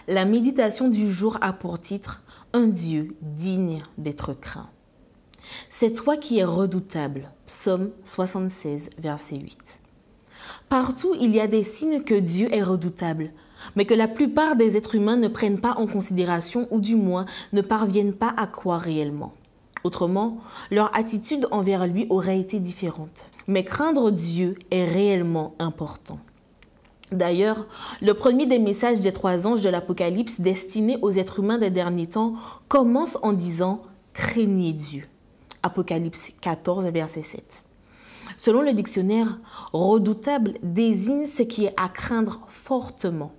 La méditation du jour a pour titre « Un Dieu digne d'être craint ». C'est toi qui es redoutable. Psaume 76, verset 8. Partout, il y a des signes que Dieu est redoutable, mais que la plupart des êtres humains ne prennent pas en considération ou du moins ne parviennent pas à croire réellement. Autrement, leur attitude envers lui aurait été différente. Mais craindre Dieu est réellement important. D'ailleurs, le premier des messages des 3 anges de l'Apocalypse destinés aux êtres humains des derniers temps commence en disant « Craignez Dieu ». Apocalypse 14, verset 7. Selon le dictionnaire, « redoutable » désigne ce qui est à craindre fortement.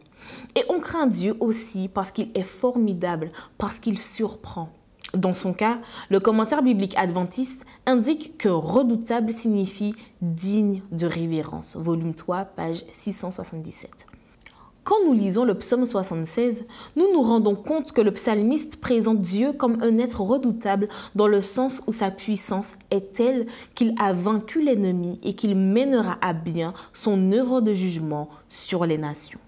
Et on craint Dieu aussi parce qu'il est formidable, parce qu'il surprend. Dans son cas, le commentaire biblique adventiste indique que « redoutable » signifie « digne de révérence », volume 3, page 677. Quand nous lisons le psaume 76, nous nous rendons compte que le psalmiste présente Dieu comme un être redoutable dans le sens où sa puissance est telle qu'il a vaincu l'ennemi et qu'il mènera à bien son œuvre de jugement sur les nations.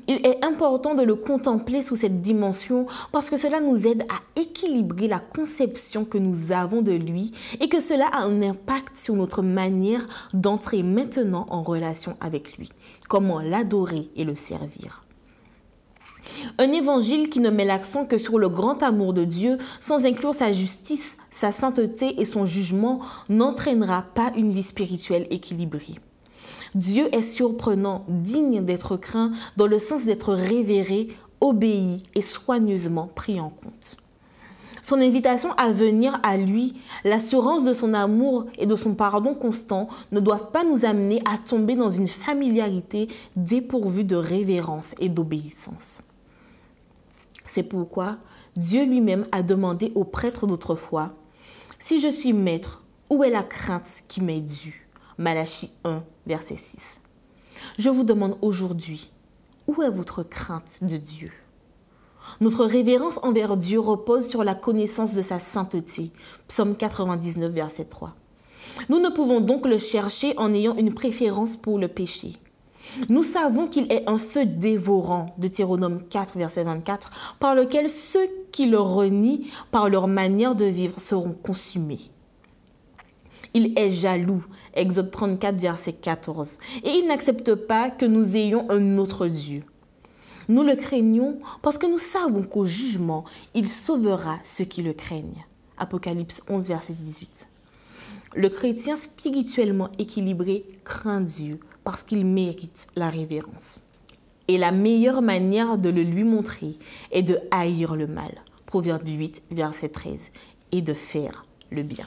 Il est important de le contempler sous cette dimension parce que cela nous aide à équilibrer la conception que nous avons de lui et que cela a un impact sur notre manière d'entrer maintenant en relation avec lui. Comment l'adorer et le servir. Un évangile qui ne met l'accent que sur le grand amour de Dieu sans inclure sa justice, sa sainteté et son jugement n'entraînera pas une vie spirituelle équilibrée. Dieu est surprenant, digne d'être craint, dans le sens d'être révéré, obéi et soigneusement pris en compte. Son invitation à venir à lui, l'assurance de son amour et de son pardon constant ne doivent pas nous amener à tomber dans une familiarité dépourvue de révérence et d'obéissance. C'est pourquoi Dieu lui-même a demandé aux prêtres d'autrefois « Si je suis maître, où est la crainte qui m'est due ?» Malachie 1, verset 6. Je vous demande aujourd'hui, où est votre crainte de Dieu? Notre révérence envers Dieu repose sur la connaissance de sa sainteté. Psaume 99, verset 3. Nous ne pouvons donc le chercher en ayant une préférence pour le péché. Nous savons qu'il est un feu dévorant, Deutéronome 4, verset 24, par lequel ceux qui le renient par leur manière de vivre seront consumés. Il est jaloux, Exode 34, verset 14, et il n'accepte pas que nous ayons un autre Dieu. Nous le craignons parce que nous savons qu'au jugement, il sauvera ceux qui le craignent. Apocalypse 11, verset 18. Le chrétien spirituellement équilibré craint Dieu parce qu'il mérite la révérence. Et la meilleure manière de le lui montrer est de haïr le mal. Proverbe 8, verset 13, et de faire le bien.